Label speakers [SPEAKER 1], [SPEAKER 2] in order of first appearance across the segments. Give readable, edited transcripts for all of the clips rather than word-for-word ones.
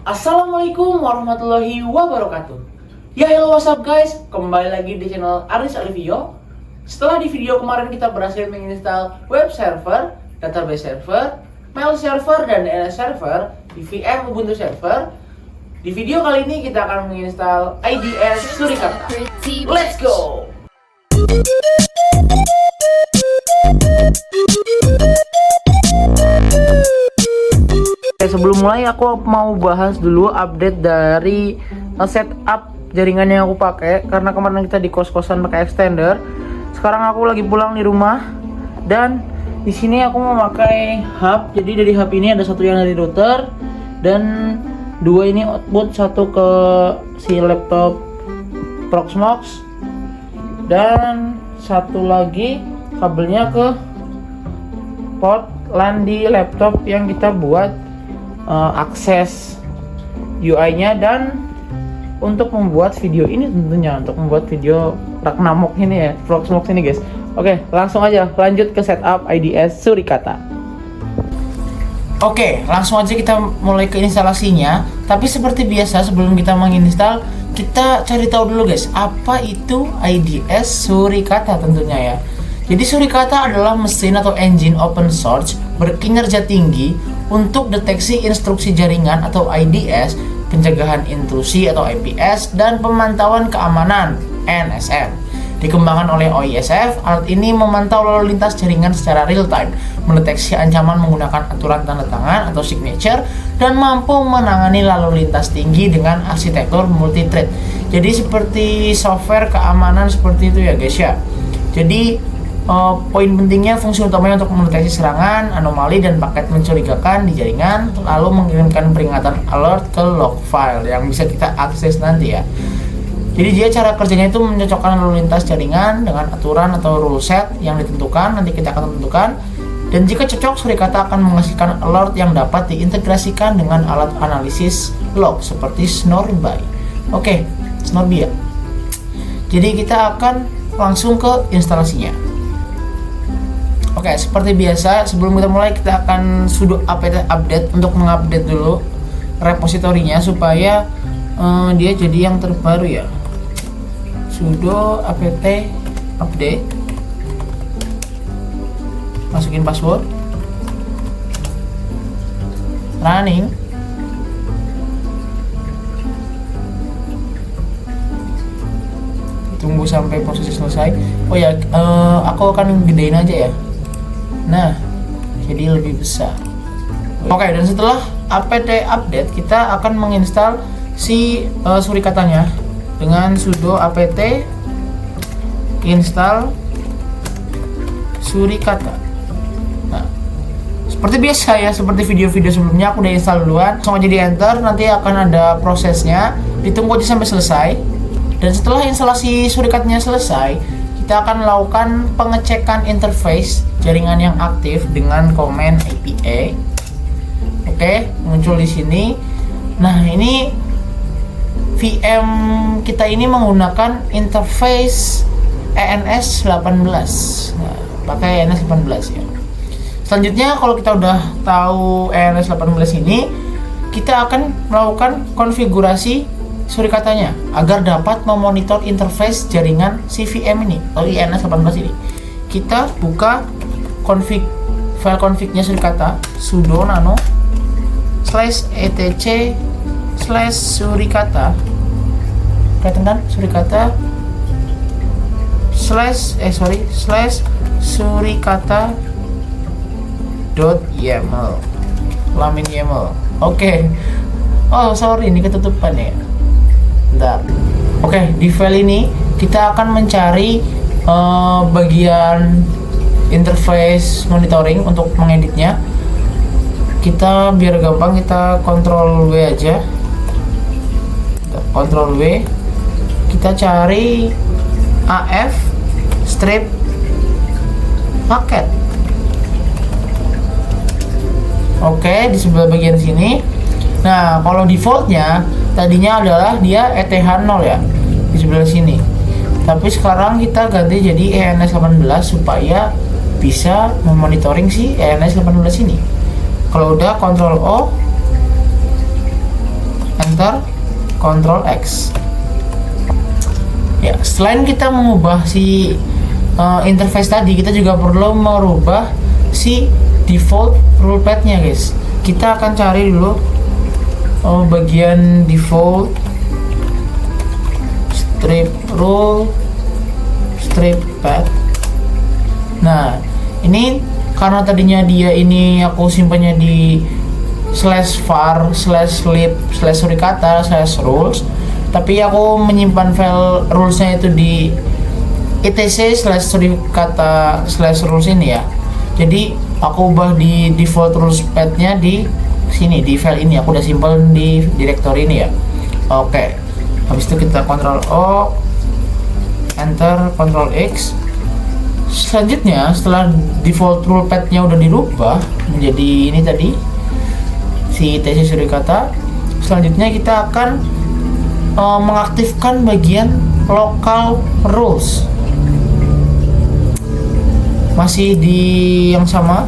[SPEAKER 1] Assalamualaikum warahmatullahi wabarakatuh. Ya hello, what's up guys, kembali lagi di channel Aris Alivio. Setelah di video kemarin kita berhasil menginstal web server, database server, mail server, dan DNS server di VM Ubuntu server. Di video kali ini kita akan menginstal IDS Surikata. Let's go! Sebelum mulai aku mau bahas dulu update dari setup jaringan yang aku pakai, karena kemarin kita di kos-kosan pakai extender. Sekarang aku lagi pulang di rumah dan di sini aku mau pakai hub. Jadi dari hub ini ada satu yang dari router dan dua ini output, satu ke si laptop Proxmox dan satu lagi kabelnya ke port LAN di laptop yang kita buat akses UI-nya dan untuk membuat video ini, tentunya untuk membuat video Ragnarok ini ya, Proxmox ini guys. Oke, langsung aja lanjut ke setup IDS Surikata. Oke, langsung aja kita mulai ke instalasinya. Tapi seperti biasa sebelum kita menginstal, kita cari tahu dulu guys, apa itu IDS Surikata tentunya ya. Jadi Surikata adalah mesin atau engine open source berkinerja tinggi untuk deteksi instruksi jaringan atau IDS, pencegahan intrusi atau IPS, dan pemantauan keamanan NSM. Dikembangkan oleh OISF, alat ini memantau lalu lintas jaringan secara real time, mendeteksi ancaman menggunakan aturan tanda tangan atau signature, dan mampu menangani lalu lintas tinggi dengan arsitektur multi-thread. Jadi seperti software keamanan seperti itu ya guys ya. Jadi poin pentingnya, fungsi utamanya untuk mendeteksi serangan, anomali, dan paket mencurigakan di jaringan, lalu mengirimkan peringatan alert ke log file yang bisa kita akses nanti ya. Jadi dia cara kerjanya itu mencocokkan lalu lintas jaringan dengan aturan atau rule set yang ditentukan, nanti kita akan tentukan. Dan jika cocok, Surikata akan menghasilkan alert yang dapat diintegrasikan dengan alat analisis log seperti Snorby. Oke, Snorby ya. Jadi kita akan langsung ke instalasinya. Oke, seperti biasa sebelum kita mulai kita akan sudo apt update untuk mengupdate dulu repositorinya supaya dia jadi yang terbaru ya. Sudo apt update, masukin password, running, tunggu sampai proses selesai. Oh ya, aku akan gedein aja ya. Nah, jadi lebih besar. Oke, dan setelah apt update kita akan menginstal si Surikatanya dengan sudo apt install Surikata. Nah, seperti biasa ya, seperti video-video sebelumnya aku udah install duluan. Langsung aja di enter, nanti akan ada prosesnya. Ditunggu aja sampai selesai. Dan setelah instalasi Surikatanya selesai, kita akan melakukan pengecekan interface jaringan yang aktif dengan komen APA. Oke, muncul di sini. Nah, ini VM kita ini menggunakan interface ENS 18. Nah, pakai ENS 18 ya. Selanjutnya, kalau kita udah tahu ENS 18 ini, kita akan melakukan konfigurasi Surikatanya agar dapat memonitor interface jaringan CVM ini atau INS 18 ini. Kita buka file config-nya Surikata, sudo nano /etc/surikata, kan Surikata /surikata.yaml lamin yaml. Oke. Oh sorry, ini ketutupan ya. Bentar. Oke, di file ini kita akan mencari bagian interface monitoring untuk mengeditnya. Kita biar gampang kita Ctrl W aja. Ctrl W. Kita cari AF strip paket. Oke, di sebelah bagian sini. Nah, kalau defaultnya tadinya adalah dia ETH0 ya, di sebelah sini. Tapi sekarang kita ganti jadi ENS 18 supaya bisa memonitoring si ENS 18 ini. Kalau udah Ctrl O, enter, Ctrl X. Ya, selain kita mengubah si interface tadi, kita juga perlu merubah si default rule path-nya, guys. Kita akan cari dulu bagian default strip rule strip path. Nah, ini karena tadinya dia ini aku simpannya di /var/lib/surikata/rules, tapi aku menyimpan file rulesnya itu di etc/surikata/rules ini ya. Jadi aku ubah di default rules path-nya di sini, di file ini. Aku udah simpan di directory ini ya. Oke, habis itu kita Ctrl O, enter, Ctrl X. Selanjutnya, setelah default rule path-nya udah dirubah menjadi ini tadi, si ITC Surikata, selanjutnya kita akan mengaktifkan bagian local rules. Masih di yang sama,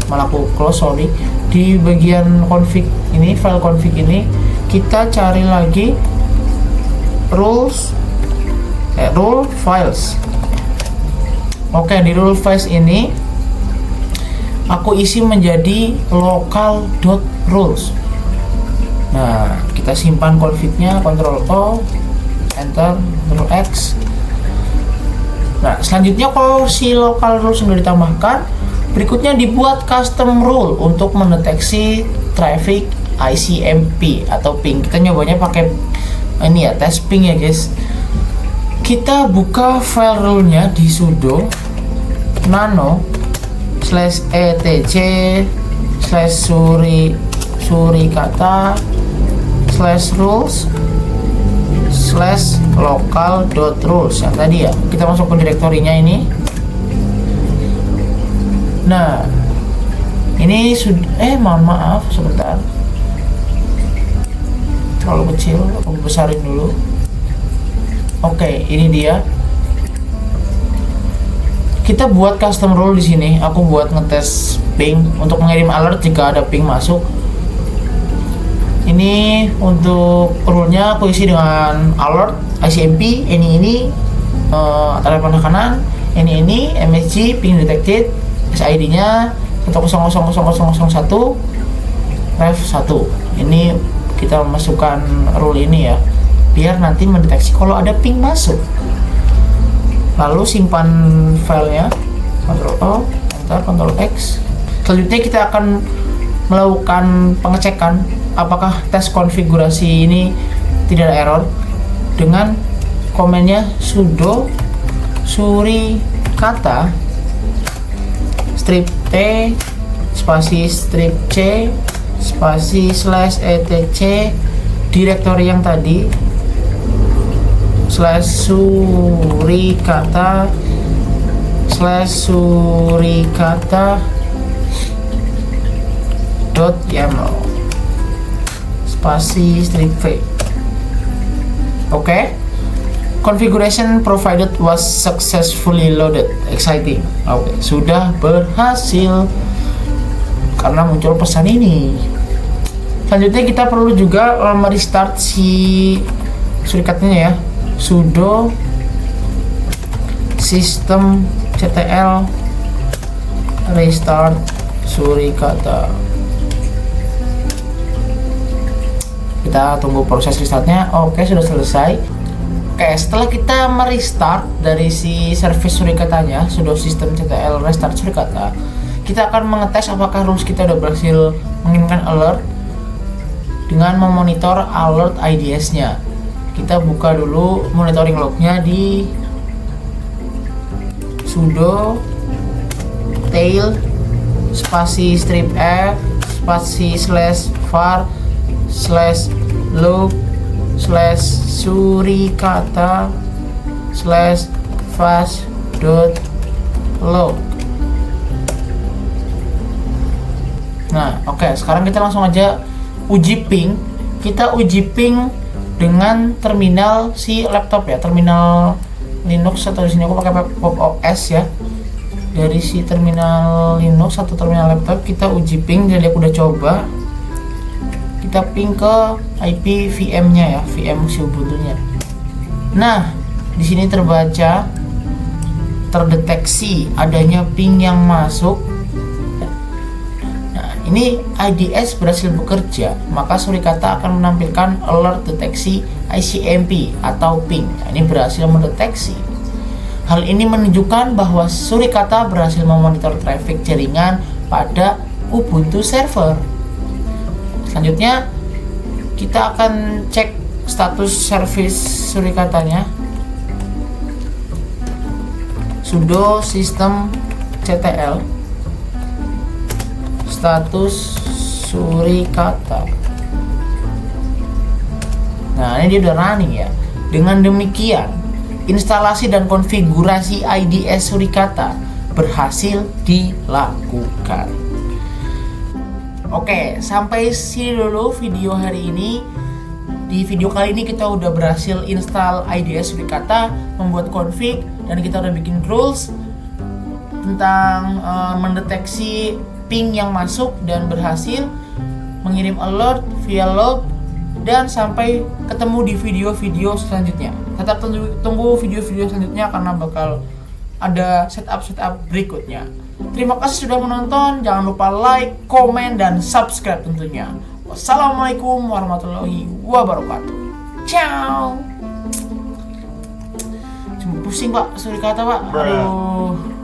[SPEAKER 1] malah aku close, sorry. Di bagian config ini, file config ini, kita cari lagi rule files. Oke, di rule files ini aku isi menjadi local.rules. Nah, kita simpan config-nya, Ctrl O, enter, Ctrl X. Nah, selanjutnya kalau si local rules sudah ditambahkan, berikutnya dibuat custom rule untuk mendeteksi traffic ICMP atau ping. Kita nyobanya pakai ini ya, tes ping ya, guys. Kita buka file rule-nya di sudo nano /etc/surikata/rules/local.rules yang tadi ya. Kita masuk ke direktorinya ini. Nah, ini sudah mohon maaf sebentar, terlalu kecil, aku besarin dulu. Oke, ini dia. Kita buat custom rule di sini. Aku buat ngetes ping untuk mengirim alert jika ada ping masuk. Ini untuk rule-nya aku isi dengan alert ICMP, ini telepon kanan, ini MSG ping detected, SID-nya 1000001 ref1. Ini kita masukkan rule ini ya, biar nanti mendeteksi kalau ada ping masuk. Lalu simpan filenya, Ctrl O, enter, Ctrl X. Selanjutnya kita akan melakukan pengecekan apakah tes konfigurasi ini tidak ada error dengan komennya sudo surikata strip t spasi strip c spasi /etc direktori yang tadi /surikata/surikata.yaml spasi strip v. Oke. Configuration provided was successfully loaded. Exciting. Oke, sudah berhasil karena muncul pesan ini. Selanjutnya kita perlu juga merestart si surikatnya ya. Sudo systemctl restart surikata. Kita tunggu proses restartnya. Oke, sudah selesai. Oke, setelah kita merestart dari si service surikatanya, sudo systemctl restart surikata, kita akan mengetes apakah rules kita udah berhasil mengirimkan alert dengan memonitor alert IDS-nya. Kita buka dulu monitoring log-nya di sudo tail spasi strip f spasi /var/log/surikata/fast.log. Nah, oke, sekarang kita langsung aja uji ping. Kita uji ping dengan terminal si laptop ya, terminal Linux, atau di sini aku pakai Pop OS ya. Dari si terminal Linux atau terminal laptop kita uji ping. Jadi aku udah coba. kita ping ke IP VM-nya ya, VM si Ubuntu-nya. Nah, di sini terdeteksi adanya ping yang masuk. Nah, ini IDS berhasil bekerja, maka Surikata akan menampilkan alert deteksi ICMP atau ping. Nah, ini berhasil mendeteksi. Hal ini menunjukkan bahwa Surikata berhasil memonitor traffic jaringan pada Ubuntu server. Selanjutnya kita akan cek status service Surikatanya. Sudo systemctl status Surikata. Nah, ini dia udah running ya. Dengan demikian, instalasi dan konfigurasi IDS Surikata berhasil dilakukan. Oke, sampai sini dulu video hari ini. Di video kali ini kita udah berhasil install IDS Surikata, membuat config, dan kita udah bikin rules tentang mendeteksi ping yang masuk dan berhasil mengirim alert via log, dan sampai ketemu di video-video selanjutnya. Tetap tunggu video-video selanjutnya karena bakal ada setup berikutnya. Terima kasih sudah menonton. Jangan lupa like, komen, dan subscribe tentunya. Wassalamualaikum warahmatullahi wabarakatuh. Ciao. Cuma pusing Pak, Surikata Pak. Aduh.